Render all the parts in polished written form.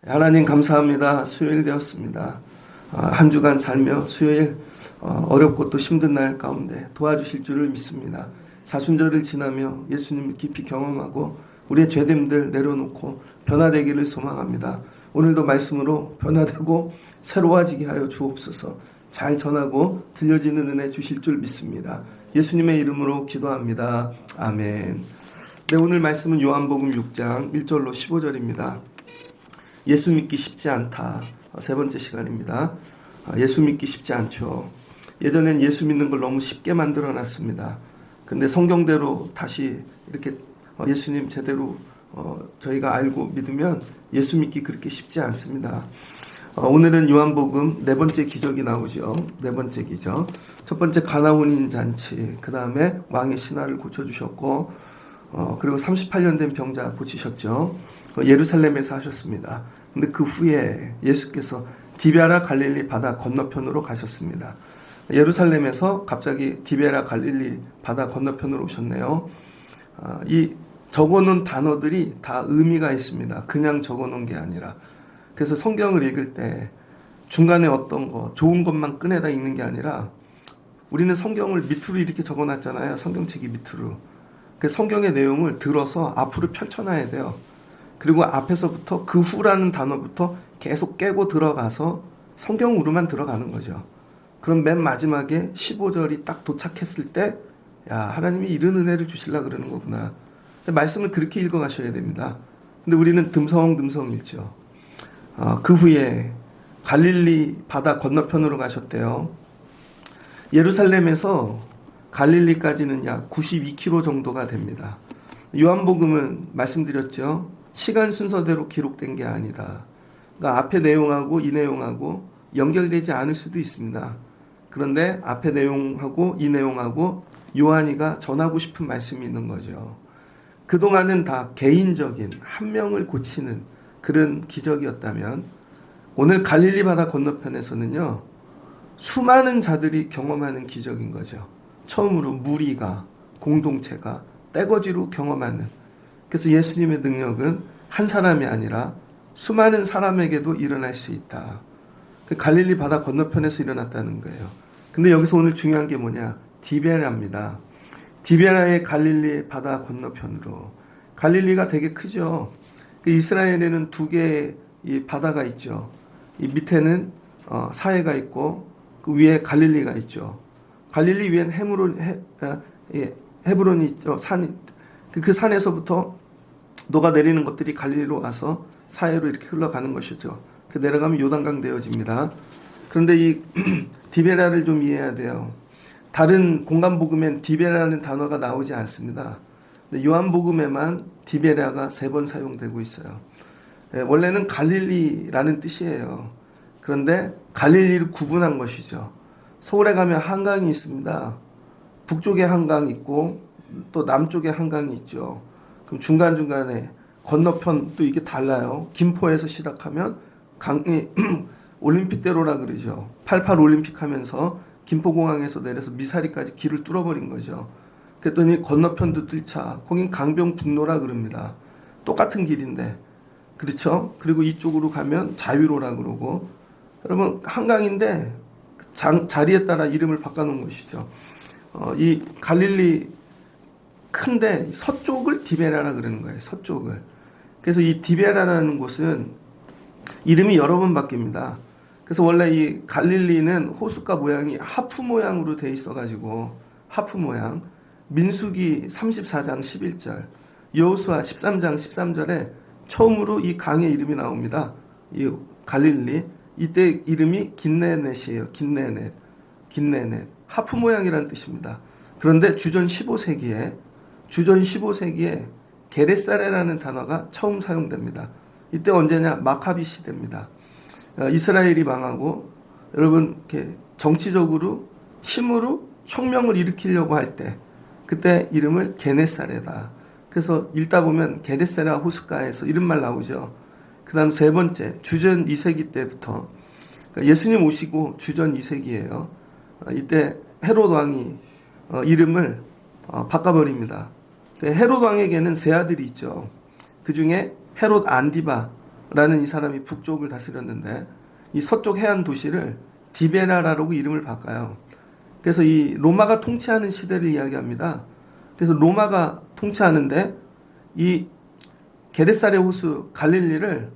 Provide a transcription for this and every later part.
하나님 감사합니다. 수요일 되었습니다. 한 주간 살며 수요일 어렵고 또 힘든 날 가운데 도와주실 줄을 믿습니다. 사순절을 지나며 예수님을 깊이 경험하고 우리의 죄됨들 내려놓고 변화되기를 소망합니다. 오늘도 말씀으로 변화되고 새로워지게 하여 주옵소서. 잘 전하고 들려지는 은혜 주실 줄 믿습니다. 예수님의 이름으로 기도합니다. 아멘. 네, 오늘 말씀은 요한복음 6장 1절로 15절입니다. 예수 믿기 쉽지 않다. 세 번째 시간입니다. 예수 믿기 쉽지 않죠. 예전엔 예수 믿는 걸 너무 쉽게 만들어 놨습니다. 근데 성경대로 다시 이렇게 예수님 제대로 저희가 알고 믿으면 예수 믿기 그렇게 쉽지 않습니다. 오늘은 요한복음 네 번째 기적이 나오죠. 네 번째 기적. 첫 번째 가나혼인 잔치, 그 다음에 왕의 신하를 고쳐주셨고, 그리고 38년 된 병자 고치셨죠. 예루살렘에서 하셨습니다. 근데 그 후에 예수께서 디베라 갈릴리 바다 건너편으로 가셨습니다. 예루살렘에서 갑자기 디베라 갈릴리 바다 건너편으로 오셨네요. 이 적어놓은 단어들이 다 의미가 있습니다. 그냥 적어놓은 게 아니라. 그래서 성경을 읽을 때 중간에 어떤 거 좋은 것만 꺼내다 읽는 게 아니라 우리는 성경을 밑으로 이렇게 적어놨잖아요. 성경책이 밑으로. 그 성경의 내용을 들어서 앞으로 펼쳐놔야 돼요. 그리고 앞에서부터 그 후라는 단어부터 계속 깨고 들어가서 성경으로만 들어가는 거죠. 그럼 맨 마지막에 15절이 딱 도착했을 때, 야, 하나님이 이런 은혜를 주시려고 그러는 거구나. 말씀을 그렇게 읽어가셔야 됩니다. 근데 우리는 듬성듬성 읽죠. 그 후에 갈릴리 바다 건너편으로 가셨대요. 예루살렘에서 갈릴리까지는 약 92km 정도가 됩니다. 요한복음은 말씀드렸죠. 시간 순서대로 기록된 게 아니다. 그러니까 앞에 내용하고 이 내용하고 연결되지 않을 수도 있습니다. 그런데 앞에 내용하고 이 내용하고 요한이가 전하고 싶은 말씀이 있는 거죠. 그동안은 다 개인적인 한 명을 고치는 그런 기적이었다면 오늘 갈릴리 바다 건너편에서는요. 수많은 자들이 경험하는 기적인 거죠. 처음으로 무리가, 공동체가 떼거지로 경험하는. 그래서 예수님의 능력은 한 사람이 아니라 수많은 사람에게도 일어날 수 있다. 그 갈릴리 바다 건너편에서 일어났다는 거예요. 근데 여기서 오늘 중요한 게 뭐냐? 디베라입니다. 디베라의 갈릴리 바다 건너편으로. 갈릴리가 되게 크죠. 그 이스라엘에는 두 개의 이 바다가 있죠. 이 밑에는 사해가 있고 그 위에 갈릴리가 있죠. 갈릴리 위엔 헤브론이 있죠. 그 산에서부터 녹아내리는 것들이 갈릴리로 와서 사해로 이렇게 흘러가는 것이죠. 그 내려가면 요단강 되어집니다. 그런데 이 디베라를 좀 이해해야 돼요. 다른 공간복음엔 디베라는 단어가 나오지 않습니다. 근데 요한복음에만 디베라가 3번 사용되고 있어요. 원래는 갈릴리라는 뜻이에요. 그런데 갈릴리를 구분한 것이죠. 서울에 가면 한강이 있습니다. 북쪽에 한강이 있고 또 남쪽에 한강이 있죠. 그럼 중간중간에 건너편 또 이게 달라요. 김포에서 시작하면 강이 올림픽대로라 그러죠. 88 올림픽 하면서 김포공항에서 내려서 미사리까지 길을 뚫어버린 거죠. 그랬더니 건너편도 뚫자. 거긴 강변북로라 그럽니다. 똑같은 길인데. 그렇죠? 그리고 이쪽으로 가면 자유로라 그러고. 여러분 한강인데 자리에 따라 이름을 바꿔놓은 것이죠. 이 갈릴리 큰데 서쪽을 디베라라 그러는 거예요. 서쪽을. 그래서 이 디베라라는 곳은 이름이 여러 번 바뀝니다. 그래서 원래 이 갈릴리는 호숫가 모양이 하프 모양으로 돼 있어가지고 하프 모양. 민수기 34장 11절, 여호수아 13장 13절에 처음으로 이 강의 이름이 나옵니다. 이 갈릴리. 이때 이름이 긴네넷이에요. 긴네넷. 하프 모양이라는 뜻입니다. 그런데 주전 15세기에 게레사레라는 단어가 처음 사용됩니다. 이때 언제냐? 마카비 시대입니다. 이스라엘이 망하고 여러분 이렇게 정치적으로 힘으로 혁명을 일으키려고 할 때 그때 이름을 게네사레다. 그래서 읽다 보면 게네사레 호숫가에서 이런 말 나오죠. 그 다음 세 번째 주전 2세기 때부터 그러니까 예수님 오시고 주전 2세기예요. 이때 헤롯 왕이 이름을 바꿔버립니다. 헤롯 왕에게는 세 아들이 있죠. 그 중에 헤롯 안디바라는 이 사람이 북쪽을 다스렸는데 이 서쪽 해안 도시를 디베라라고 이름을 바꿔요. 그래서 이 로마가 통치하는 시대를 이야기합니다. 그래서 로마가 통치하는데 이 게네사렛 호수 갈릴리를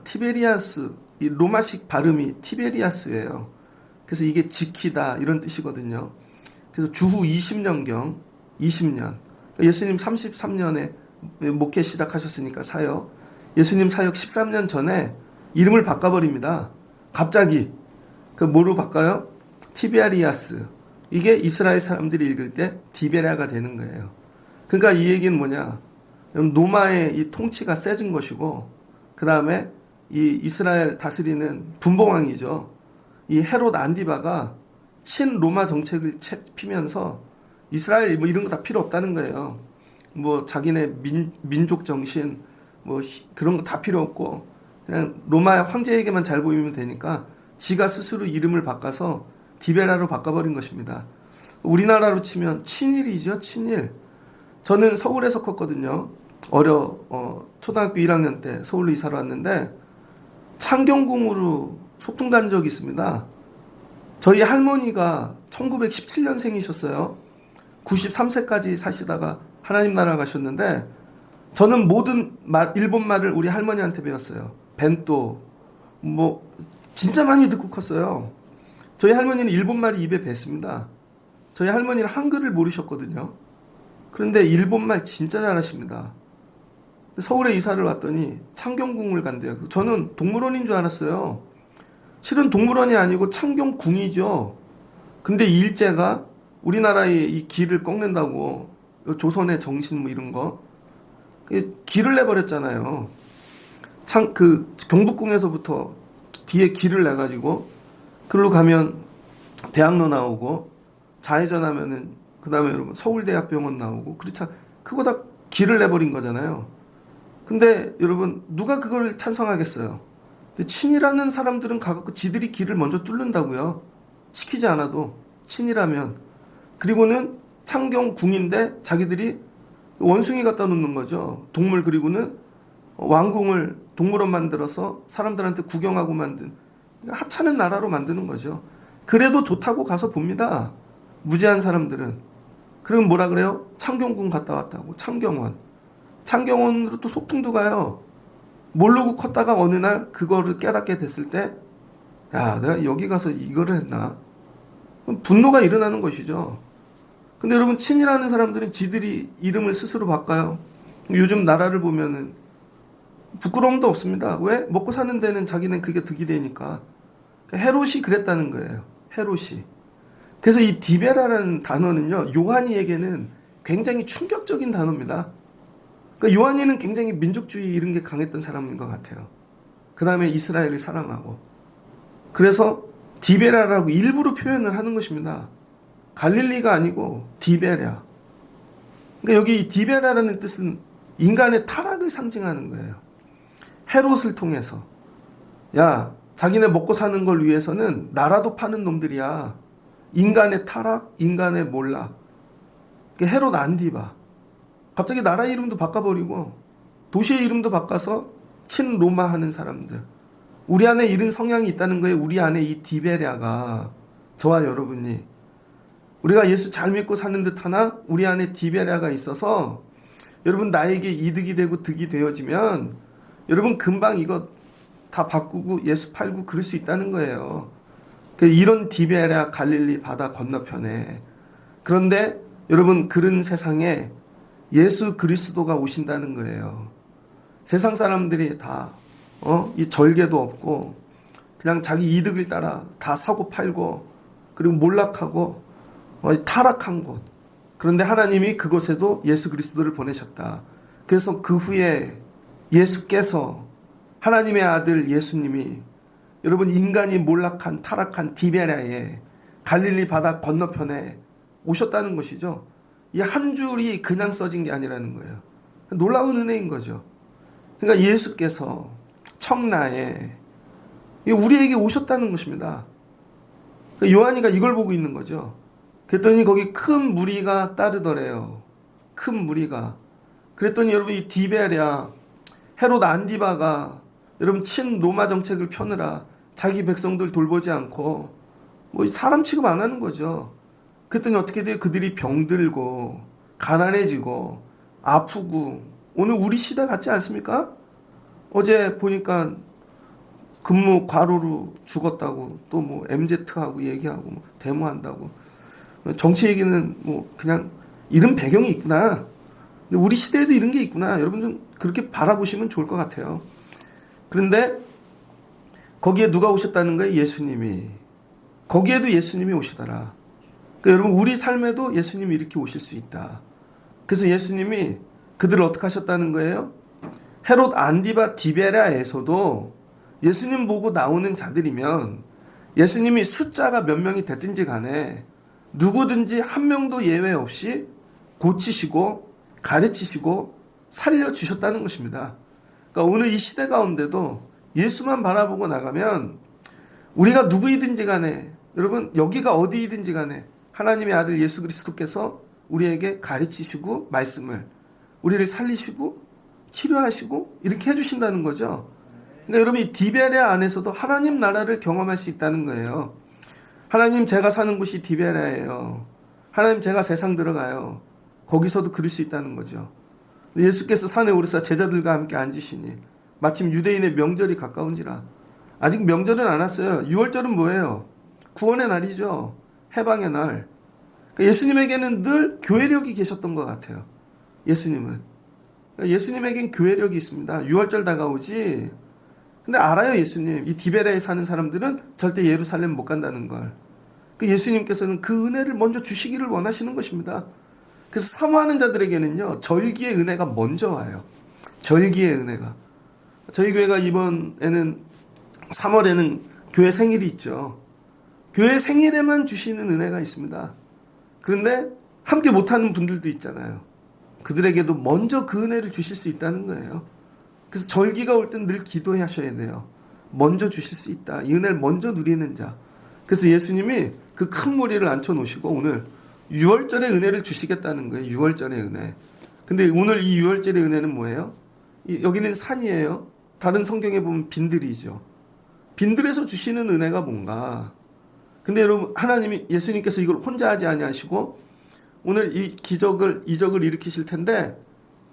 티베리아스, 이 로마식 발음이 티베리아스예요. 그래서 이게 지키다 이런 뜻이거든요. 그래서 주후 20년경 20년 예수님 33년에 목회 시작하셨으니까 사역 예수님 사역 13년 전에 이름을 바꿔버립니다. 갑자기 그 뭐로 바꿔요? 티베리아스. 이게 이스라엘 사람들이 읽을 때 디베라가 되는 거예요. 그러니까 이 얘기는 뭐냐? 로마의 이 통치가 세진 것이고 그 다음에 이 이스라엘 다스리는 분봉왕이죠. 이 헤롯 안디바가 친로마 정책을 피면서 이스라엘 뭐 이런 거 다 필요 없다는 거예요. 뭐 자기네 민족 정신 뭐 그런 거 다 필요 없고 그냥 로마 황제에게만 잘 보이면 되니까 지가 스스로 이름을 바꿔서 디베라로 바꿔버린 것입니다. 우리나라로 치면 친일이죠, 친일. 저는 서울에서 컸거든요. 초등학교 1학년 때 서울로 이사를 왔는데 창경궁으로 소풍 간 적이 있습니다. 저희 할머니가 1917년생이셨어요. 93세까지 사시다가 하나님 나라 가셨는데 저는 모든 일본 말을 우리 할머니한테 배웠어요. 벤또 뭐 진짜 많이 듣고 컸어요. 저희 할머니는 일본 말이 입에 뱄습니다. 저희 할머니는 한글을 모르셨거든요. 그런데 일본 말 진짜 잘하십니다. 서울에 이사를 왔더니 창경궁을 간대요. 저는 동물원인 줄 알았어요. 실은 동물원이 아니고 창경궁이죠. 근데 이 일제가 우리나라의 이 길을 꺾는다고 조선의 정신 뭐 이런 거 길을 내버렸잖아요. 경복궁에서부터 뒤에 길을 내가지고 그걸로 가면 대학로 나오고 좌회전 하면은 그 다음에 여러분 서울대학병원 나오고 그렇죠. 그거 다 길을 내버린 거잖아요. 근데 여러분 누가 그걸 찬성하겠어요? 친이라는 사람들은 가갖고 지들이 길을 먼저 뚫는다고요. 시키지 않아도 친이라면. 그리고는 창경궁인데 자기들이 원숭이 갖다 놓는 거죠. 동물. 그리고는 왕궁을 동물원 만들어서 사람들한테 구경하고 만든 하찮은 나라로 만드는 거죠. 그래도 좋다고 가서 봅니다. 무지한 사람들은. 그러면 뭐라 그래요? 창경궁 갔다 왔다고. 창경원으로 또 소풍도 가요. 모르고 컸다가 어느 날 그거를 깨닫게 됐을 때 야, 내가 여기 가서 이거를 했나? 분노가 일어나는 것이죠. 근데 여러분 친이라는 사람들은 지들이 이름을 스스로 바꿔요. 요즘 나라를 보면은 부끄러움도 없습니다. 왜? 먹고 사는 데는 자기는 그게 득이 되니까. 헤롯이 그랬다는 거예요. 헤롯이. 그래서 이 디베라라는 단어는요. 요한이에게는 굉장히 충격적인 단어입니다. 그러니까 요한이는 굉장히 민족주의 이런 게 강했던 사람인 것 같아요. 그 다음에 이스라엘을 사랑하고. 그래서 디베라라고 일부러 표현을 하는 것입니다. 갈릴리가 아니고 디베라. 그러니까 여기 이 디베라라는 뜻은 인간의 타락을 상징하는 거예요. 헤롯을 통해서. 야, 자기네 먹고 사는 걸 위해서는 나라도 파는 놈들이야. 인간의 타락, 인간의 몰락. 헤롯 안디바. 갑자기 나라 이름도 바꿔버리고 도시의 이름도 바꿔서 친로마 하는 사람들. 우리 안에 이런 성향이 있다는 거예요. 우리 안에 이 디베랴가 저와 여러분이 우리가 예수 잘 믿고 사는 듯 하나 우리 안에 디베랴가 있어서 여러분 나에게 이득이 되고 득이 되어지면 여러분 금방 이거 다 바꾸고 예수 팔고 그럴 수 있다는 거예요. 이런 디베랴 갈릴리 바다 건너편에. 그런데 여러분 그런 세상에 예수 그리스도가 오신다는 거예요. 세상 사람들이 다 이 절개도 없고 그냥 자기 이득을 따라 다 사고 팔고 그리고 몰락하고 타락한 곳. 그런데 하나님이 그곳에도 예수 그리스도를 보내셨다. 그래서 그 후에 예수께서 하나님의 아들 예수님이 여러분 인간이 몰락한 타락한 디베랴에 갈릴리 바다 건너편에 오셨다는 것이죠. 이 한 줄이 그냥 써진 게 아니라는 거예요. 놀라운 은혜인 거죠. 그러니까 예수께서 청라에 우리에게 오셨다는 것입니다. 그러니까 요한이가 이걸 보고 있는 거죠. 그랬더니 거기 큰 무리가 따르더래요. 큰 무리가. 그랬더니 여러분 이 디베랴 헤롯 안디바가 여러분 친로마 정책을 펴느라 자기 백성들 돌보지 않고 뭐 사람 취급 안 하는 거죠. 그랬더니 어떻게 돼요? 그들이 병들고 가난해지고 아프고 오늘 우리 시대 같지 않습니까? 어제 보니까 근무 과로로 죽었다고 또 뭐 MZ하고 얘기하고 뭐 데모한다고 정치 얘기는 뭐 그냥 이런 배경이 있구나. 근데 우리 시대에도 이런 게 있구나. 여러분 좀 그렇게 바라보시면 좋을 것 같아요. 그런데 거기에 누가 오셨다는 거예요? 예수님이. 거기에도 예수님이 오시더라. 그러니까 여러분 우리 삶에도 예수님이 이렇게 오실 수 있다. 그래서 예수님이 그들을 어떻게 하셨다는 거예요? 헤롯 안디바 디베랴에서도 예수님 보고 나오는 자들이면 예수님이 숫자가 몇 명이 됐든지 간에 누구든지 한 명도 예외 없이 고치시고 가르치시고 살려주셨다는 것입니다. 그러니까 오늘 이 시대 가운데도 예수만 바라보고 나가면 우리가 누구이든지 간에 여러분 여기가 어디이든지 간에 하나님의 아들 예수 그리스도께서 우리에게 가르치시고 말씀을 우리를 살리시고 치료하시고 이렇게 해주신다는 거죠. 그러니까 여러분 이 디베랴 안에서도 하나님 나라를 경험할 수 있다는 거예요. 하나님 제가 사는 곳이 디베랴예요. 하나님 제가 세상 들어가요. 거기서도 그럴 수 있다는 거죠. 예수께서 산에 오르사 제자들과 함께 앉으시니 마침 유대인의 명절이 가까운지라. 아직 명절은 안 왔어요. 6월절은 뭐예요? 구원의 날이죠. 해방의 날. 그러니까 예수님에게는 늘 교회력이 계셨던 것 같아요. 예수님은. 그러니까 예수님에겐 교회력이 있습니다. 6월절 다가오지. 근데 알아요 예수님. 이 디베랴에 사는 사람들은 절대 예루살렘 못 간다는 걸. 그 예수님께서는 그 은혜를 먼저 주시기를 원하시는 것입니다. 그래서 사모하는 자들에게는요. 절기의 은혜가 먼저 와요. 절기의 은혜가. 저희 교회가 이번에는 3월에는 교회 생일이 있죠. 교회 생일에만 주시는 은혜가 있습니다. 그런데 함께 못하는 분들도 있잖아요. 그들에게도 먼저 그 은혜를 주실 수 있다는 거예요. 그래서 절기가 올 땐 늘 기도하셔야 돼요. 먼저 주실 수 있다. 이 은혜를 먼저 누리는 자. 그래서 예수님이 그 큰 무리를 앉혀놓으시고 오늘 6월절의 은혜를 주시겠다는 거예요. 6월절의 은혜. 근데 오늘 이 6월절의 은혜는 뭐예요? 여기는 산이에요. 다른 성경에 보면 빈들이죠. 빈들에서 주시는 은혜가 뭔가. 근데 여러분 하나님이 예수님께서 이걸 혼자 하지 아니하시고 오늘 이 기적을 이적을 일으키실 텐데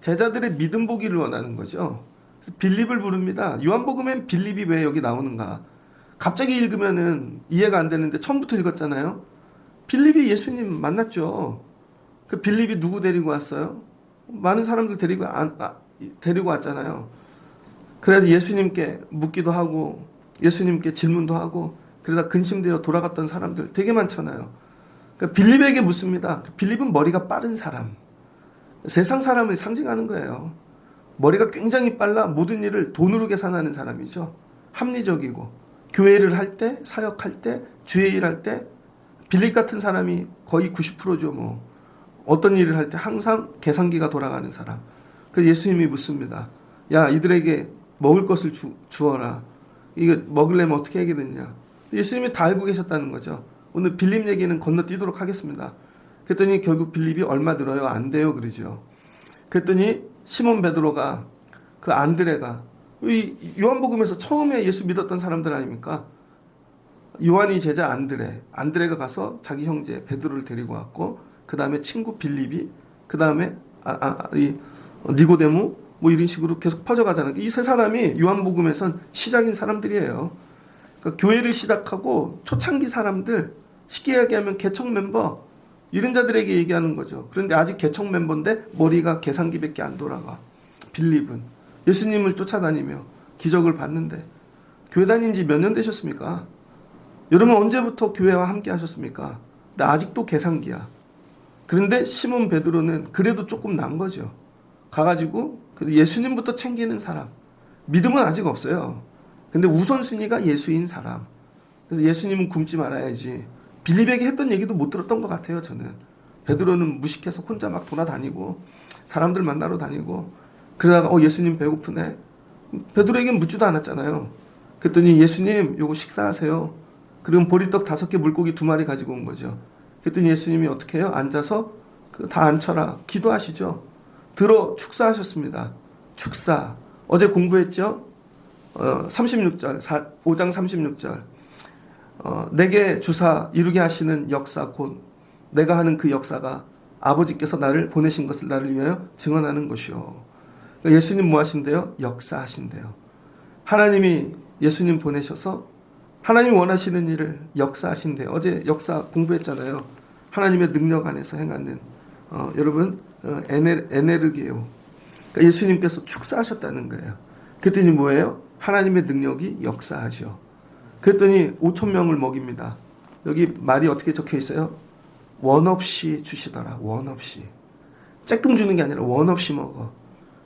제자들의 믿음 보기를 원하는 거죠. 그래서 빌립을 부릅니다. 요한복음엔 빌립이 왜 여기 나오는가? 갑자기 읽으면은 이해가 안 되는데 처음부터 읽었잖아요. 빌립이 예수님 만났죠. 그 빌립이 누구 데리고 왔어요? 많은 사람들 데리고 왔잖아요. 그래서 예수님께 묻기도 하고 예수님께 질문도 하고 그러다 근심되어 돌아갔던 사람들 되게 많잖아요. 그러니까 빌립에게 묻습니다. 빌립은 머리가 빠른 사람. 세상 사람을 상징하는 거예요. 머리가 굉장히 빨라 모든 일을 돈으로 계산하는 사람이죠. 합리적이고 교회를 할 때, 사역할 때, 주의 일할 때 빌립 같은 사람이 거의 90%죠. 뭐 어떤 일을 할 때 항상 계산기가 돌아가는 사람. 그래서 예수님이 묻습니다. 야 이들에게 먹을 것을 주어라. 이거 먹으려면 어떻게 해야 되느냐. 예수님이 다 알고 계셨다는 거죠. 오늘 빌립 얘기는 건너뛰도록 하겠습니다. 그랬더니 결국 빌립이 얼마 들어요? 안 돼요 그러죠. 그랬더니 시몬 베드로가 그 안드레가 이 요한복음에서 처음에 예수 믿었던 사람들 아닙니까? 요한이 제자 안드레가 가서 자기 형제 베드로를 데리고 왔고 그 다음에 친구 빌립이 그 다음에 이 니고데모 뭐 이런 식으로 계속 퍼져가잖아요. 이 세 사람이 요한복음에선 시작인 사람들이에요. 그러니까 교회를 시작하고 초창기 사람들 쉽게 얘기하면 개척 멤버 이런 자들에게 얘기하는 거죠. 그런데 아직 개척 멤버인데 머리가 계산기밖에 안 돌아가. 빌립은 예수님을 쫓아다니며 기적을 봤는데 교회 다닌 지 몇 년 되셨습니까? 여러분 언제부터 교회와 함께 하셨습니까? 근데 아직도 계산기야. 그런데 시몬 베드로는 그래도 조금 난 거죠. 가가지고 예수님부터 챙기는 사람. 믿음은 아직 없어요. 근데 우선순위가 예수인 사람. 그래서 예수님은 굶지 말아야지. 빌립에게 했던 얘기도 못 들었던 것 같아요. 저는. 베드로는 무식해서 혼자 막 돌아다니고 사람들 만나러 다니고 그러다가 예수님 배고프네. 베드로에겐 묻지도 않았잖아요. 그랬더니 예수님 요거 식사하세요. 그리고 보리떡 5개 물고기 2마리 가지고 온 거죠. 그랬더니 예수님이 어떻게 해요? 앉아서 다 앉혀라. 기도하시죠. 들어 축사하셨습니다. 축사. 어제 공부했죠? 36절, 5장 36절. 내게 주사 이루게 하시는 역사 곧 내가 하는 그 역사가 아버지께서 나를 보내신 것을 나를 위하여 증언하는 것이요. 그러니까 예수님 뭐 하신대요? 역사하신대요. 하나님이 예수님 보내셔서 하나님이 원하시는 일을 역사하신대요. 어제 역사 공부했잖아요. 하나님의 능력 안에서 행하는 여러분 에네르게요. 그러니까 예수님께서 축사하셨다는 거예요. 그랬더니 뭐예요? 하나님의 능력이 역사하죠. 그랬더니 5천 명을 먹입니다. 여기 말이 어떻게 적혀 있어요? 원 없이 주시더라. 원 없이. 쬐끔 주는 게 아니라 원 없이 먹어.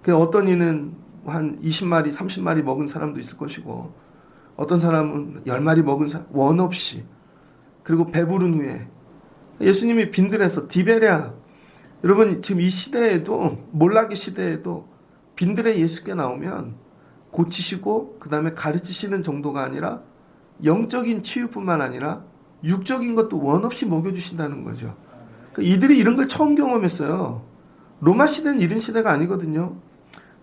어떤 이는 한 20마리, 30마리 먹은 사람도 있을 것이고 어떤 사람은 10마리 먹은 사람, 원 없이. 그리고 배부른 후에 예수님이 빈들에서 디베랴. 여러분 지금 이 시대에도 몰락의 시대에도 빈들에 예수께 나오면 고치시고 그 다음에 가르치시는 정도가 아니라 영적인 치유뿐만 아니라 육적인 것도 원 없이 먹여주신다는 거죠. 그러니까 이들이 이런 걸 처음 경험했어요. 로마 시대는 이런 시대가 아니거든요.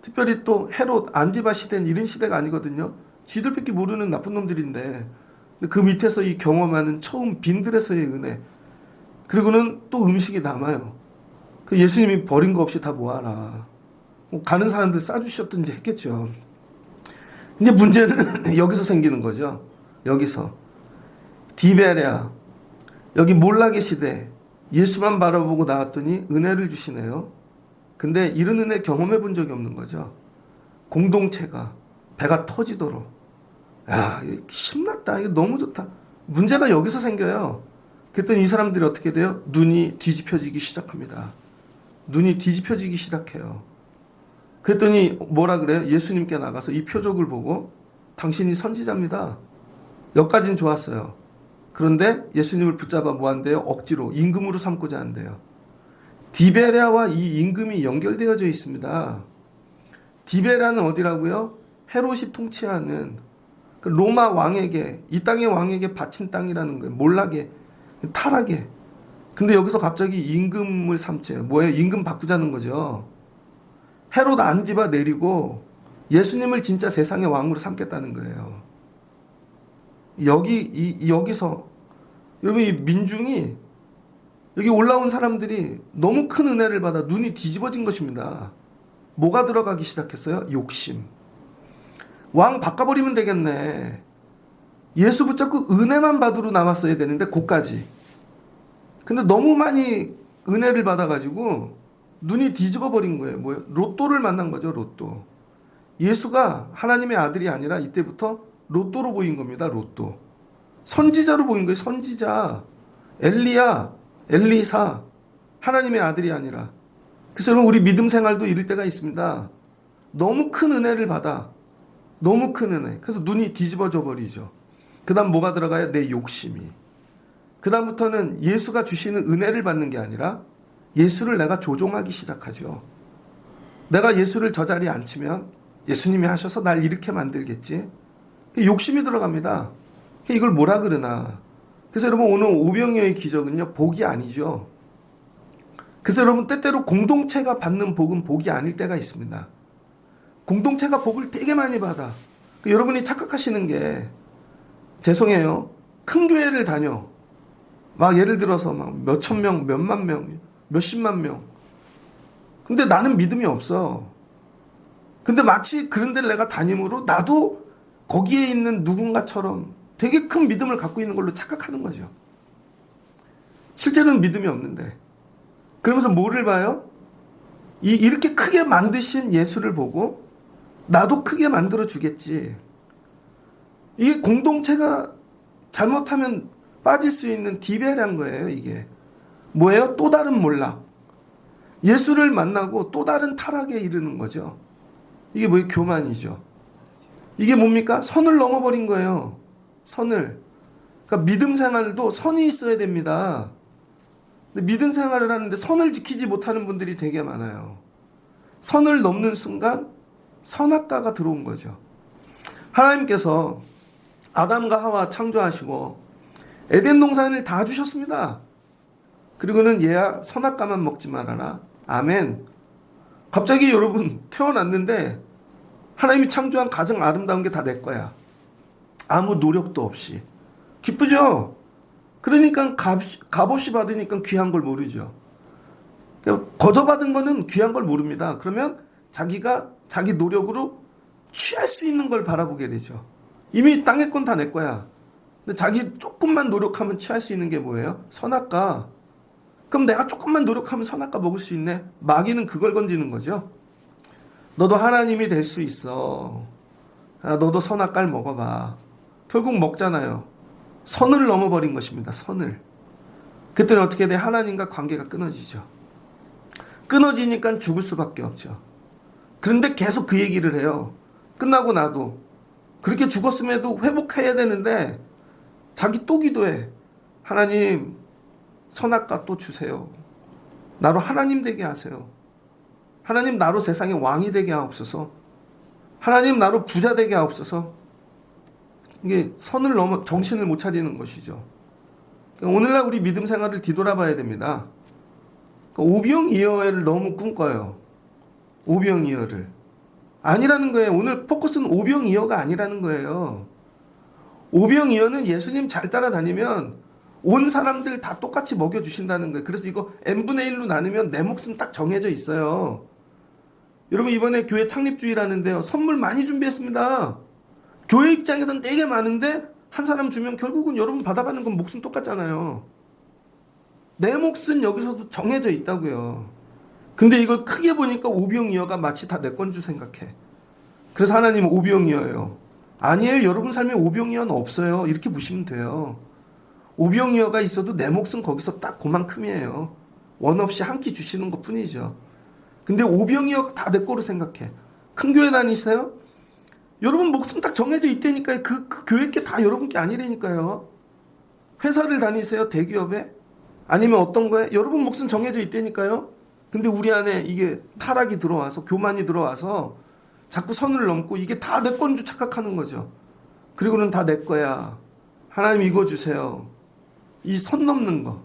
특별히 또 헤롯, 안디바 시대는 이런 시대가 아니거든요. 쥐들밖에 모르는 나쁜 놈들인데 그 밑에서 이 경험하는 처음 빈들에서의 은혜. 그리고는 또 음식이 남아요. 그 예수님이 버린 거 없이 다 모아라. 가는 사람들 싸주셨든지 했겠죠. 근데 문제는 여기서 생기는 거죠. 여기서 디베랴 여기 몰락의 시대 예수만 바라보고 나왔더니 은혜를 주시네요. 근데 이런 은혜 경험해 본 적이 없는 거죠. 공동체가 배가 터지도록 야 신났다. 이거 너무 좋다. 문제가 여기서 생겨요. 그랬더니 이 사람들이 어떻게 돼요? 눈이 뒤집혀지기 시작합니다. 눈이 뒤집혀지기 시작해요. 그랬더니 뭐라 그래요? 예수님께 나가서 이 표적을 보고 당신이 선지자입니다. 여기까지는 좋았어요. 그런데 예수님을 붙잡아 뭐 한대요? 억지로 임금으로 삼고자 한대요. 디베랴와 이 임금이 연결되어져 있습니다. 디베랴는 어디라고요? 헤롯이 통치하는 그 로마 왕에게 이 땅의 왕에게 바친 땅이라는 거예요. 몰락에 타락에. 근데 여기서 갑자기 임금을 삼채요. 뭐예요? 임금 바꾸자는 거죠. 헤롯 안디바 내리고 예수님을 진짜 세상의 왕으로 삼겠다는 거예요. 여기서 여러분 이 민중이 여기 올라온 사람들이 너무 큰 은혜를 받아 눈이 뒤집어진 것입니다. 뭐가 들어가기 시작했어요? 욕심. 왕 바꿔버리면 되겠네. 예수 붙잡고 은혜만 받으러 나왔어야 되는데 그까지. 근데 너무 많이 은혜를 받아가지고 눈이 뒤집어 버린 거예요. 뭐예요? 로또를 만난 거죠. 로또. 예수가 하나님의 아들이 아니라 이때부터 로또로 보인 겁니다. 로또. 선지자로 보인 거예요. 선지자. 엘리야, 엘리사. 하나님의 아들이 아니라. 그래서 여러분 우리 믿음 생활도 이럴 때가 있습니다. 너무 큰 은혜를 받아. 너무 큰 은혜. 그래서 눈이 뒤집어져 버리죠. 그 다음 뭐가 들어가요? 내 욕심이. 그 다음부터는 예수가 주시는 은혜를 받는 게 아니라 예수를 내가 조종하기 시작하죠. 내가 예수를 저 자리에 앉히면 예수님이 하셔서 날 이렇게 만들겠지. 욕심이 들어갑니다. 이걸 뭐라 그러나. 그래서 여러분 오늘 오병이어의 기적은요. 복이 아니죠. 그래서 여러분 때때로 공동체가 받는 복은 복이 아닐 때가 있습니다. 공동체가 복을 되게 많이 받아. 여러분이 착각하시는 게 죄송해요. 큰 교회를 다녀. 막 예를 들어서 막 몇천 명, 몇만 명, 몇십만 명. 근데 나는 믿음이 없어. 근데 마치 그런 데를 내가 다님으로 나도 거기에 있는 누군가처럼 되게 큰 믿음을 갖고 있는 걸로 착각하는 거죠. 실제로는 믿음이 없는데. 그러면서 뭐를 봐요? 이렇게 크게 만드신 예수를 보고 나도 크게 만들어 주겠지. 이게 공동체가 잘못하면 빠질 수 있는 디벨한 거예요. 이게 뭐예요? 또 다른 몰락. 예수를 만나고 또 다른 타락에 이르는 거죠. 이게 뭐예요? 교만이죠. 이게 뭡니까? 선을 넘어버린 거예요. 선을. 그러니까 믿음 생활도 선이 있어야 됩니다. 근데 믿음 생활을 하는데 선을 지키지 못하는 분들이 되게 많아요. 선을 넘는 순간 선악과가 들어온 거죠. 하나님께서 아담과 하와 창조하시고 에덴 동산을 다 주셨습니다. 그리고는 얘야 선악과만 먹지 말아라. 아멘. 갑자기 여러분 태어났는데 하나님이 창조한 가장 아름다운 게 다 내 거야. 아무 노력도 없이. 기쁘죠? 그러니까 값없이 받으니까 귀한 걸 모르죠. 거저받은 거는 귀한 걸 모릅니다. 그러면 자기가 자기 노력으로 취할 수 있는 걸 바라보게 되죠. 이미 땅의 건 다 내 거야. 근데 자기 조금만 노력하면 취할 수 있는 게 뭐예요? 선악과. 그럼 내가 조금만 노력하면 선악과 먹을 수 있네? 마귀는 그걸 건지는 거죠. 너도 하나님이 될 수 있어. 너도 선악과를 먹어봐. 결국 먹잖아요. 선을 넘어버린 것입니다. 선을. 그때는 어떻게 돼? 하나님과 관계가 끊어지죠. 끊어지니까 죽을 수밖에 없죠. 그런데 계속 그 얘기를 해요. 끝나고 나도. 그렇게 죽었음에도 회복해야 되는데 자기 또 기도해. 하나님 선악과 또 주세요. 나로 하나님 되게 하세요. 하나님 나로 세상의 왕이 되게 하옵소서. 하나님 나로 부자 되게 하옵소서. 이게 선을 넘어 정신을 못 차리는 것이죠. 오늘날 우리 믿음 생활을 뒤돌아봐야 됩니다. 오병이어를 너무 꿈꿔요. 오병이어를. 아니라는 거예요. 오늘 포커스는 오병이어가 아니라는 거예요. 오병이어는 예수님 잘 따라다니면 온 사람들 다 똑같이 먹여주신다는 거예요. 그래서 이거 n분의 1로 나누면 내 몫은 딱 정해져 있어요. 여러분 이번에 교회 창립주일하는데요. 선물 많이 준비했습니다. 교회 입장에서는 되게 많은데 한 사람 주면 결국은 여러분 받아가는 건 몫은 똑같잖아요. 내 몫은 여기서도 정해져 있다고요. 근데 이걸 크게 보니까 오병이어가 마치 다 내 건 줄 생각해. 그래서 하나님은 오병이어예요. 아니에요. 여러분 삶에 오병이어는 없어요. 이렇게 보시면 돼요. 오병이어가 있어도 내 몫은 거기서 딱 그만큼이에요. 원 없이 한 끼 주시는 것 뿐이죠. 근데 오병이어가 다 내 거로 생각해. 큰 교회 다니세요? 여러분 몫은 딱 정해져 있다니까요. 그 교회 게 다 여러분 게 아니라니까요. 회사를 다니세요? 대기업에? 아니면 어떤 거에? 여러분 몫은 정해져 있다니까요. 근데 우리 안에 이게 타락이 들어와서 교만이 들어와서 자꾸 선을 넘고 이게 다 내 건 줄 착각하는 거죠. 그리고는 다 내 거야. 하나님 이거 주세요. 이 선 넘는 거.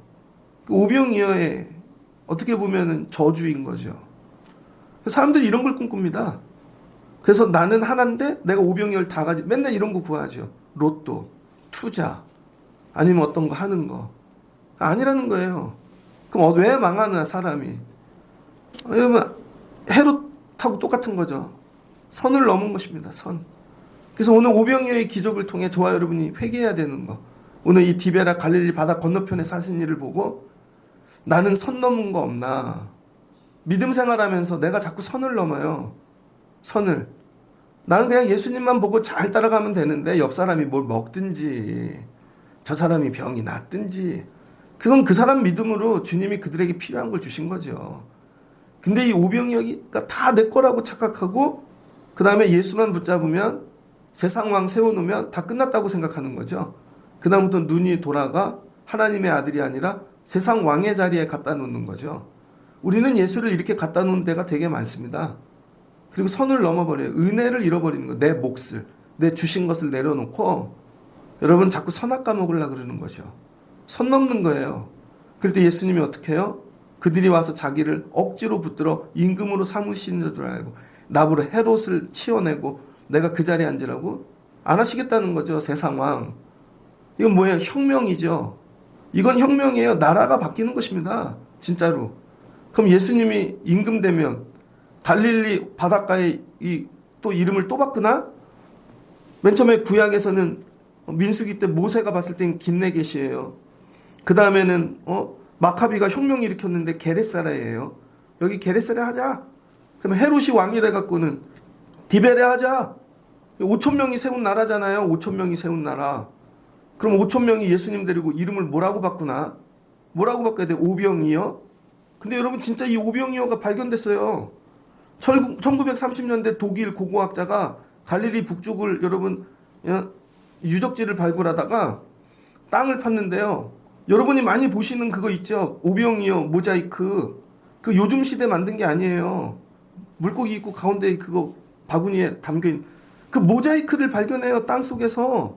오병이어의 어떻게 보면은 저주인 거죠. 사람들이 이런 걸 꿈꿉니다. 그래서 나는 하나인데 내가 오병이어를 다 가지. 맨날 이런 거 구하죠. 로또, 투자, 아니면 어떤 거 하는 거. 아니라는 거예요. 그럼 왜 망하나 사람이. 여러분 헤롯하고 똑같은 거죠. 선을 넘은 것입니다. 선. 그래서 오늘 오병이어의 기적을 통해 저와 여러분이 회개해야 되는 거. 오늘 이 디베라 갈릴리 바다 건너편에 사신 일을 보고 나는 선 넘은 거 없나. 믿음 생활하면서 내가 자꾸 선을 넘어요. 선을. 나는 그냥 예수님만 보고 잘 따라가면 되는데 옆 사람이 뭘 먹든지 저 사람이 병이 낫든지 그건 그 사람 믿음으로 주님이 그들에게 필요한 걸 주신 거죠. 근데 이 오병이어가 다 내 거라고 착각하고 그 다음에 예수만 붙잡으면 세상 왕 세워놓으면 다 끝났다고 생각하는 거죠. 그 다음부터 눈이 돌아가 하나님의 아들이 아니라 세상 왕의 자리에 갖다 놓는 거죠. 우리는 예수를 이렇게 갖다 놓은 데가 되게 많습니다. 그리고 선을 넘어버려요. 은혜를 잃어버리는 거예요. 내 몫을. 내 주신 것을 내려놓고 여러분 자꾸 선악과 먹으려고 그러는 거죠. 선 넘는 거예요. 그럴 때 예수님이 어떻게 해요? 그들이 와서 자기를 억지로 붙들어 임금으로 삼으시는 줄 알고 나보러 헤롯을 치워내고 내가 그 자리에 앉으라고 안 하시겠다는 거죠. 세상 왕. 이건 뭐예요? 혁명이죠. 이건 혁명이에요. 나라가 바뀌는 것입니다. 진짜로. 그럼 예수님이 임금 되면 갈릴리 바닷가에 또 이름을 또 바꾸나? 맨 처음에 구약에서는 민수기 때 모세가 봤을 땐 김내겟이에요. 그 다음에는 마카비가 혁명 일으켰는데 게레사라예요. 여기 게레사라 하자. 그럼 헤롯이 왕이 돼갖고는 디베레 하자. 5,000명이 세운 나라잖아요. 5,000명이 세운 나라. 그럼 5,000명이 예수님 데리고 이름을 뭐라고 바꾸나? 뭐라고 바꿔야 돼? 오병이어? 근데 여러분 진짜 이 오병이어가 발견됐어요. 1930년대 독일 고고학자가 갈릴리 북쪽을 여러분 유적지를 발굴하다가 땅을 팠는데요. 여러분이 많이 보시는 그거 있죠? 오병이어 모자이크. 그 요즘 시대 만든 게 아니에요. 물고기 있고 가운데 그거 바구니에 담겨있는 그 모자이크를 발견해요. 땅 속에서.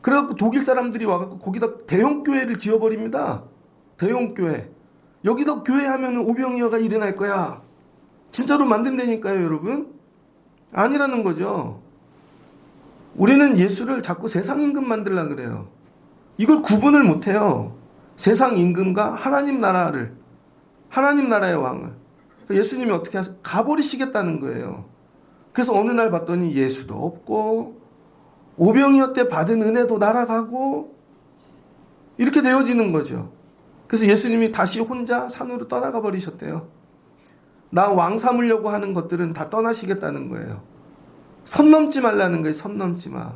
그래갖고 독일 사람들이 와갖고 거기다 대형 교회를 지어버립니다. 대형 교회. 여기다 교회 하면 오병이어가 일어날 거야. 진짜로 만든다니까요, 여러분. 아니라는 거죠. 우리는 예수를 자꾸 세상 임금 만들려고 그래요. 이걸 구분을 못해요. 세상 임금과 하나님 나라를, 하나님 나라의 왕을. 예수님이 어떻게 하세요? 가버리시겠다는 거예요. 그래서 어느 날 봤더니 예수도 없고 오병이어 때 받은 은혜도 날아가고 이렇게 되어지는 거죠. 그래서 예수님이 다시 혼자 산으로 떠나가 버리셨대요. 나 왕 삼으려고 하는 것들은 다 떠나시겠다는 거예요. 선 넘지 말라는 거예요. 선 넘지 마.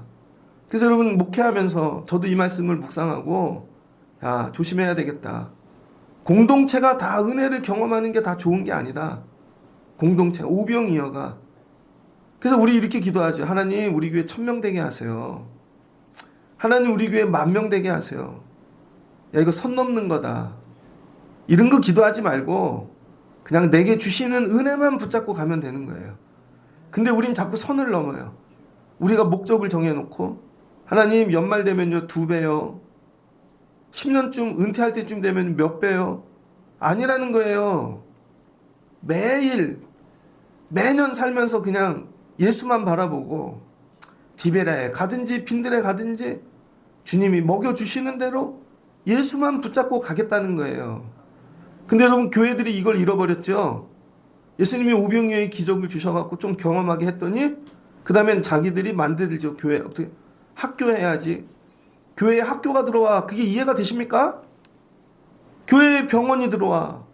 그래서 여러분 목회하면서 저도 이 말씀을 묵상하고 야, 조심해야 되겠다. 공동체가 다 은혜를 경험하는 게 다 좋은 게 아니다. 공동체, 오병이어가. 그래서 우리 이렇게 기도하죠. 하나님 우리 교회 1000명 되게 하세요. 하나님 우리 교회 10,000명 되게 하세요. 야, 이거 선 넘는 거다. 이런 거 기도하지 말고 그냥 내게 주시는 은혜만 붙잡고 가면 되는 거예요. 근데 우린 자꾸 선을 넘어요. 우리가 목적을 정해놓고 하나님 연말 되면요 2배요. 10년쯤 은퇴할 때쯤 되면 몇 배요? 아니라는 거예요. 매년 살면서 그냥 예수만 바라보고 디베라에 가든지 빈들에 가든지 주님이 먹여주시는 대로 예수만 붙잡고 가겠다는 거예요. 근데 여러분 교회들이 이걸 잃어버렸죠. 예수님이 오병이어의 기적을 주셔갖고 좀 경험하게 했더니 그 다음엔 자기들이 만들죠. 교회 어떻게 학교 해야지. 교회에 학교가 들어와. 그게 이해가 되십니까? 교회에 병원이 들어와.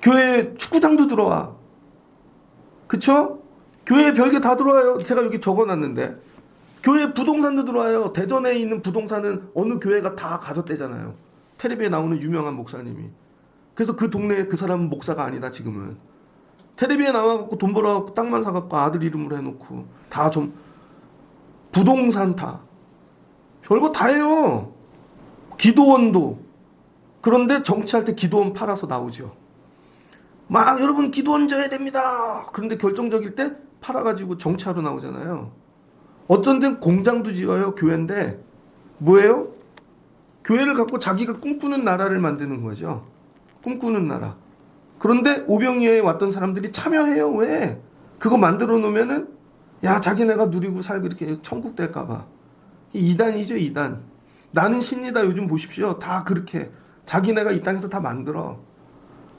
교회에 축구장도 들어와. 그쵸? 교회에 별게 다 들어와요. 제가 여기 적어놨는데 교회 부동산도 들어와요. 대전에 있는 부동산은 어느 교회가 다 가졌대잖아요. 텔레비에 나오는 유명한 목사님이. 그래서 그 동네에 그 사람은 목사가 아니다 지금은. 텔레비에 나와갖고 돈 벌어갖고 땅만 사갖고 아들 이름으로 해놓고 다 좀 부동산 다 별거 다 해요. 기도원도. 그런데 정치할 때 기도원 팔아서 나오죠. 막 여러분 기도원 져야 됩니다. 그런데 결정적일 때 팔아가지고 정치하러 나오잖아요. 어떤 데는 공장도 지어요. 교회인데 뭐예요? 교회를 갖고 자기가 꿈꾸는 나라를 만드는 거죠. 꿈꾸는 나라. 그런데 오병이어에 왔던 사람들이 참여해요. 왜? 그거 만들어 놓으면은 야 자기네가 누리고 살고 이렇게 천국 될까 봐. 이단이죠. 이단. 나는 신이다. 요즘 보십시오. 다 그렇게 자기네가 이 땅에서 다 만들어.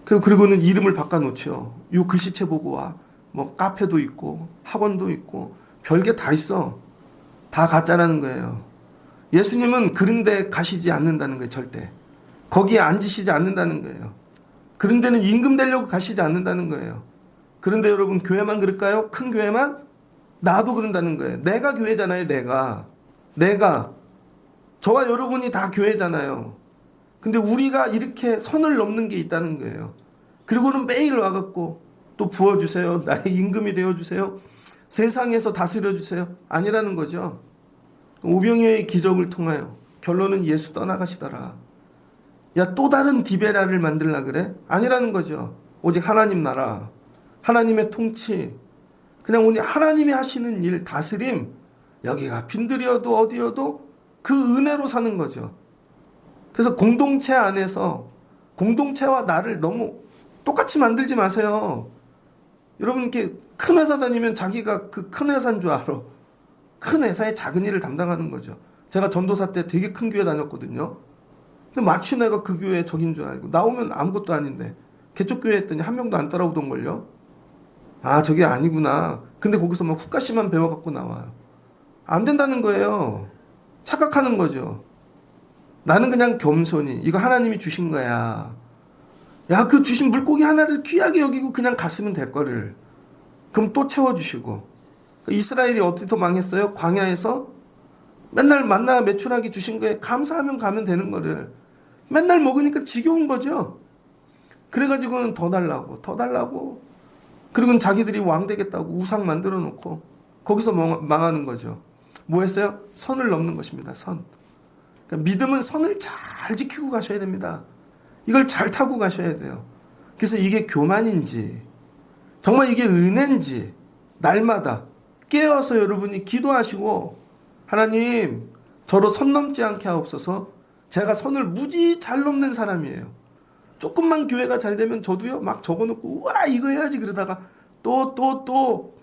그리고는 이름을 바꿔놓죠. 요 글씨체 보고 와. 뭐 카페도 있고 학원도 있고 별게 다 있어. 다 가짜라는 거예요. 예수님은 그런 데 가시지 않는다는 거예요. 절대. 거기에 앉으시지 않는다는 거예요. 그런 데는 임금 되려고 가시지 않는다는 거예요. 그런데 여러분 교회만 그럴까요? 큰 교회만? 나도 그런다는 거예요. 내가 교회잖아요. 내가 저와 여러분이 다 교회잖아요. 근데 우리가 이렇게 선을 넘는 게 있다는 거예요. 그리고는 매일 와갖고 또 부어주세요. 나의 임금이 되어주세요. 세상에서 다스려주세요. 아니라는 거죠. 오병이어의 기적을 통하여 결론은 예수 떠나가시더라. 야, 또 다른 디베라를 만들라 그래? 아니라는 거죠. 오직 하나님 나라, 하나님의 통치, 그냥 오늘 하나님이 하시는 일, 다스림, 여기가 빈들이어도 어디여도 그 은혜로 사는 거죠. 그래서 공동체 안에서 공동체와 나를 너무 똑같이 만들지 마세요. 여러분 이렇게 큰 회사 다니면 자기가 그 큰 회사인 줄 알아. 큰 회사의 작은 일을 담당하는 거죠. 제가 전도사 때 되게 큰 교회 다녔거든요. 근데 마치 내가 그 교회 적인 줄 알고 나오면 아무것도 아닌데 개척교회 했더니 한 명도 안 따라오던걸요. 아 저게 아니구나. 근데 거기서 막 훅가시만 배워갖고 나와요. 안 된다는 거예요. 착각하는 거죠. 나는 그냥 겸손히 이거 하나님이 주신 거야. 야, 그 주신 물고기 하나를 귀하게 여기고 그냥 갔으면 될 거를. 그럼 또 채워주시고. 이스라엘이 어디서 망했어요? 광야에서 맨날 만나 메추라기 주신 거에 감사하면 가면 되는 거를 맨날 먹으니까 지겨운 거죠. 그래가지고는 더 달라고. 그리고는 자기들이 왕 되겠다고 우상 만들어 놓고 거기서 망하는 거죠. 뭐 했어요? 선을 넘는 것입니다. 선. 그러니까 믿음은 선을 잘 지키고 가셔야 됩니다. 이걸 잘 타고 가셔야 돼요. 그래서 이게 교만인지 정말 이게 은혜인지 날마다 깨어서 여러분이 기도하시고 하나님 저로 선 넘지 않게 하옵소서. 제가 선을 무지 잘 넘는 사람이에요. 조금만 교회가 잘 되면 저도요 막 적어놓고 우와 이거 해야지 그러다가 또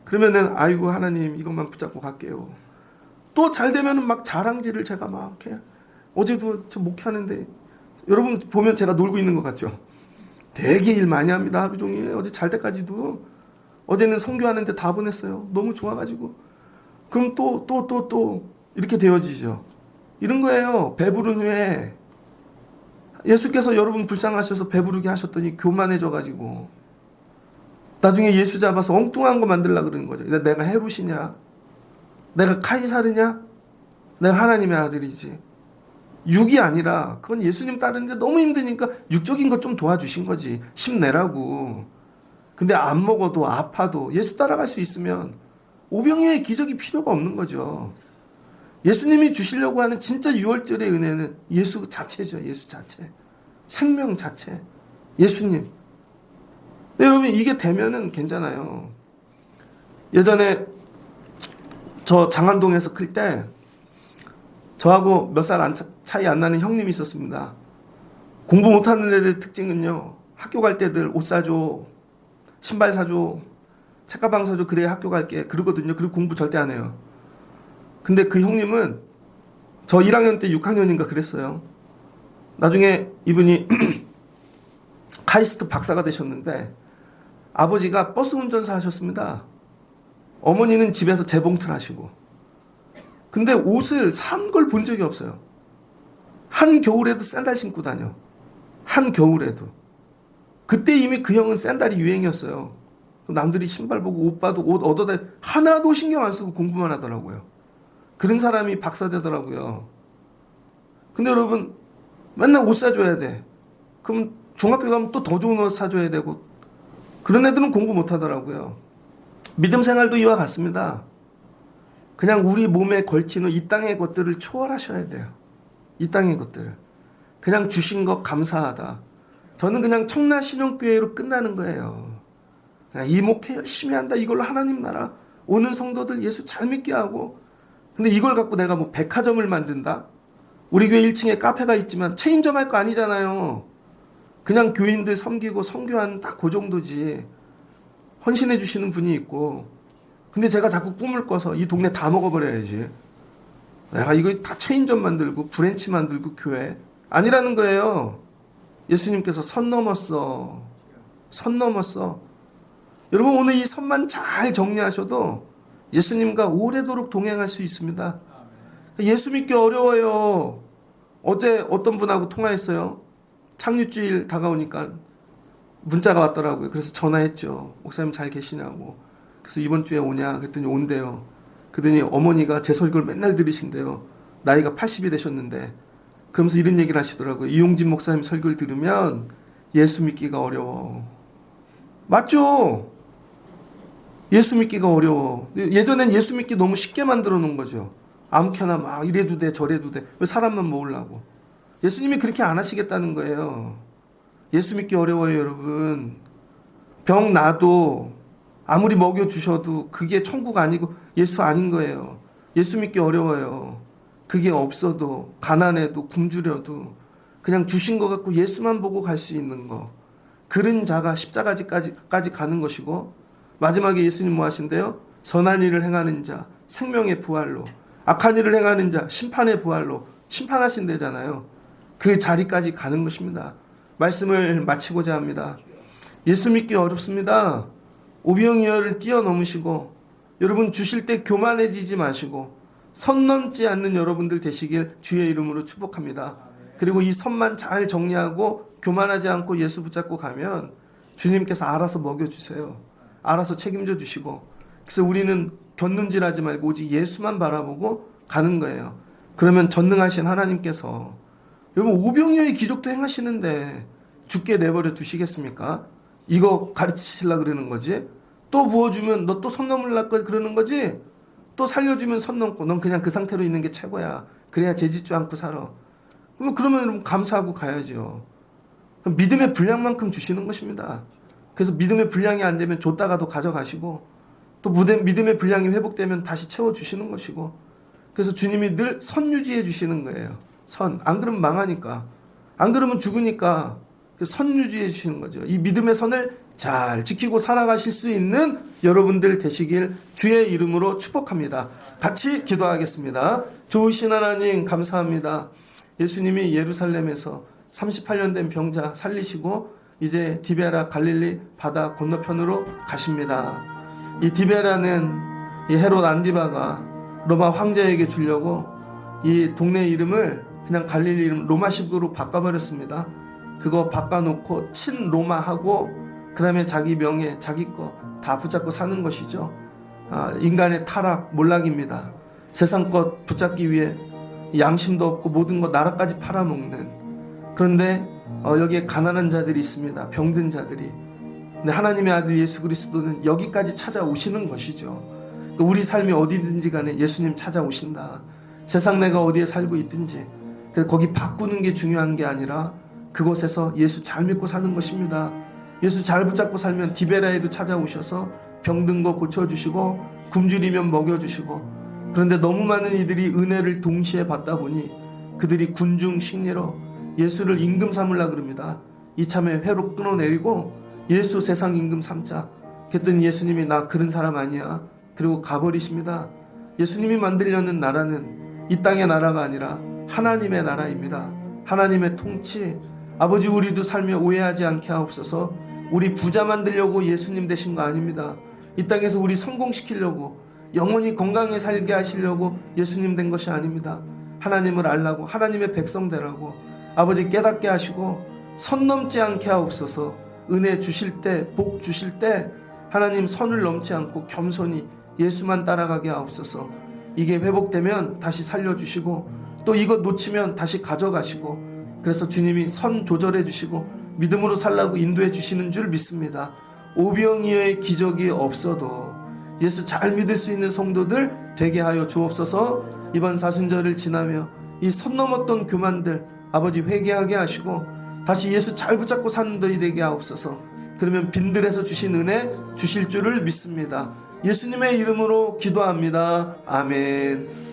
그러면은 아이고 하나님 이것만 붙잡고 갈게요. 또 잘 되면은 막 자랑질을 제가 막 해. 어제도 저 목회하는데 여러분 보면 제가 놀고 있는 것 같죠? 되게 일 많이 합니다. 하루 종일. 어제 잘 때까지도. 어제는 선교하는데 다 보냈어요. 너무 좋아가지고. 그럼 또 이렇게 되어지죠. 이런 거예요. 배부른 후에 예수께서 여러분 불쌍하셔서 배부르게 하셨더니 교만해져가지고 나중에 예수 잡아서 엉뚱한 거 만들려고 그러는 거죠. 내가 헤롯이냐? 내가 카이사르냐? 내가 하나님의 아들이지. 육이 아니라 그건 예수님 따르는데 너무 힘드니까 육적인 것 좀 도와주신 거지. 힘내라고. 근데 안 먹어도 아파도 예수 따라갈 수 있으면 오병이어의 기적이 필요가 없는 거죠. 예수님이 주시려고 하는 진짜 유월절의 은혜는 예수 자체죠. 예수 자체. 생명 자체. 예수님. 근데 여러분 이게 되면은 괜찮아요. 예전에 저 장안동에서 클 때 저하고 몇 살 차이 안 나는 형님이 있었습니다. 공부 못하는 애들 특징은요. 학교 갈 때들 옷 사줘. 신발 사줘. 책가방 사줘. 그래야 학교 갈게. 그러거든요. 그리고 공부 절대 안 해요. 근데 그 형님은 저 1학년 때 6학년인가 그랬어요. 나중에 이분이 카이스트 박사가 되셨는데 아버지가 버스 운전사 하셨습니다. 어머니는 집에서 재봉틀 하시고. 근데 옷을 산 걸 본 적이 없어요. 한 겨울에도 샌들 신고 다녀. 한 겨울에도. 그때 이미 그 형은 샌들이 유행이었어요. 남들이 신발 보고 옷 봐도 옷 얻어다 하나도 신경 안 쓰고 공부만 하더라고요. 그런 사람이 박사 되더라고요. 근데 여러분 맨날 옷 사줘야 돼. 그럼 중학교 가면 또 더 좋은 옷 사줘야 되고 그런 애들은 공부 못 하더라고요. 믿음 생활도 이와 같습니다. 그냥 우리 몸에 걸치는 이 땅의 것들을 초월하셔야 돼요. 이 땅의 것들을. 그냥 주신 것 감사하다. 저는 그냥 청라 신용교회로 끝나는 거예요. 이 목회 열심히 한다. 이걸로 하나님 나라 오는 성도들 예수 잘 믿게 하고. 근데 이걸 갖고 내가 뭐 백화점을 만든다? 우리 교회 1층에 카페가 있지만 체인점 할 거 아니잖아요. 그냥 교인들 섬기고 선교하는 딱 그 정도지. 헌신해 주시는 분이 있고. 근데 제가 자꾸 꿈을 꿔서 이 동네 다 먹어버려야지. 내가 이거 다 체인점 만들고 브랜치 만들고 교회. 아니라는 거예요. 예수님께서 선 넘었어. 선 넘었어. 여러분 오늘 이 선만 잘 정리하셔도 예수님과 오래도록 동행할 수 있습니다. 예수 믿기 어려워요. 어제 어떤 분하고 통화했어요. 창립주일 다가오니까 문자가 왔더라고요. 그래서 전화했죠. 목사님 잘 계시냐고. 그래서 이번 주에 오냐 그랬더니 온대요. 그러더니 어머니가 제 설교를 맨날 들으신대요. 나이가 80이 되셨는데. 그러면서 이런 얘기를 하시더라고요. 이용진 목사님 설교를 들으면 예수 믿기가 어려워. 맞죠? 예수 믿기가 어려워. 예전엔 예수 믿기 너무 쉽게 만들어 놓은 거죠. 아무렇게나 막 이래도 돼 저래도 돼. 왜 사람만 모으려고. 예수님이 그렇게 안 하시겠다는 거예요. 예수 믿기 어려워요 여러분. 병 나도 아무리 먹여주셔도 그게 천국 아니고 예수 아닌 거예요. 예수 믿기 어려워요. 그게 없어도 가난해도 굶주려도 그냥 주신 거 갖고 예수만 보고 갈 수 있는 거. 그런 자가 십자가지까지 가는 것이고 마지막에 예수님 뭐 하신대요? 선한 일을 행하는 자 생명의 부활로 악한 일을 행하는 자 심판의 부활로 심판하신대잖아요. 그 자리까지 가는 것입니다. 말씀을 마치고자 합니다. 예수 믿기 어렵습니다. 오병이어를 뛰어넘으시고 여러분 주실 때 교만해지지 마시고 선 넘지 않는 여러분들 되시길 주의 이름으로 축복합니다. 그리고 이 선만 잘 정리하고 교만하지 않고 예수 붙잡고 가면 주님께서 알아서 먹여주세요. 알아서 책임져 주시고 그래서 우리는 곁눈질하지 말고 오직 예수만 바라보고 가는 거예요. 그러면 전능하신 하나님께서 여러분 오병이어의 기적도 행하시는데 죽게 내버려 두시겠습니까? 이거 가르치시려고 그러는 거지? 또 부어주면 너 또 선 넘으려고 그러는 거지? 또 살려주면 선 넘고 넌 그냥 그 상태로 있는 게 최고야. 그래야 죄짓지 않고 살아. 그러면 감사하고 가야죠. 믿음의 분량만큼 주시는 것입니다. 그래서 믿음의 분량이 안 되면 줬다가도 가져가시고 또 믿음의 분량이 회복되면 다시 채워주시는 것이고 그래서 주님이 늘 선 유지해 주시는 거예요. 선. 안 그러면 망하니까. 안 그러면 죽으니까 선 유지해 주시는 거죠. 이 믿음의 선을 잘 지키고 살아가실 수 있는 여러분들 되시길 주의 이름으로 축복합니다. 같이 기도하겠습니다. 좋으신 하나님 감사합니다. 예수님이 예루살렘에서 38년 된 병자 살리시고 이제 디베라 갈릴리 바다 건너편으로 가십니다. 이 디베라는 이 헤롯 안디바가 로마 황제에게 주려고 이 동네 이름을 그냥 갈릴리 이름 로마식으로 바꿔버렸습니다. 그거 바꿔놓고 친로마하고 그 다음에 자기 명예 자기 거 다 붙잡고 사는 것이죠. 인간의 타락 몰락입니다. 세상 것 붙잡기 위해 양심도 없고 모든 것 나라까지 팔아먹는. 그런데 여기에 가난한 자들이 있습니다. 병든 자들이. 근데 하나님의 아들 예수 그리스도는 여기까지 찾아오시는 것이죠. 우리 삶이 어디든지 간에 예수님 찾아오신다. 세상 내가 어디에 살고 있든지 거기 바꾸는 게 중요한 게 아니라 그곳에서 예수 잘 믿고 사는 것입니다. 예수 잘 붙잡고 살면 디베라에도 찾아오셔서 병든 거 고쳐주시고 굶주리면 먹여주시고. 그런데 너무 많은 이들이 은혜를 동시에 받다 보니 그들이 군중 식리로 예수를 임금 삼으려고 그럽니다. 이참에 회로 끊어내리고 예수 세상 임금 삼자. 그랬더니 예수님이 나 그런 사람 아니야. 그리고 가버리십니다. 예수님이 만들려는 나라는 이 땅의 나라가 아니라 하나님의 나라입니다. 하나님의 통치. 아버지 우리도 살며 오해하지 않게 하옵소서. 우리 부자 만들려고 예수님 되신 거 아닙니다. 이 땅에서 우리 성공시키려고 영원히 건강하게 살게 하시려고 예수님 된 것이 아닙니다. 하나님을 알라고 하나님의 백성 되라고 아버지 깨닫게 하시고 선 넘지 않게 하옵소서. 은혜 주실 때 복 주실 때 하나님 선을 넘지 않고 겸손히 예수만 따라가게 하옵소서. 이게 회복되면 다시 살려주시고 또 이거 놓치면 다시 가져가시고 그래서 주님이 선 조절해 주시고 믿음으로 살라고 인도해 주시는 줄 믿습니다. 오병이어의 기적이 없어도 예수 잘 믿을 수 있는 성도들 되게 하여 주옵소서. 이번 사순절을 지나며 이 선 넘었던 교만들 아버지 회개하게 하시고 다시 예수 잘 붙잡고 사는 너희 되게 하옵소서. 그러면 빈들에서 주신 은혜 주실 줄을 믿습니다. 예수님의 이름으로 기도합니다. 아멘.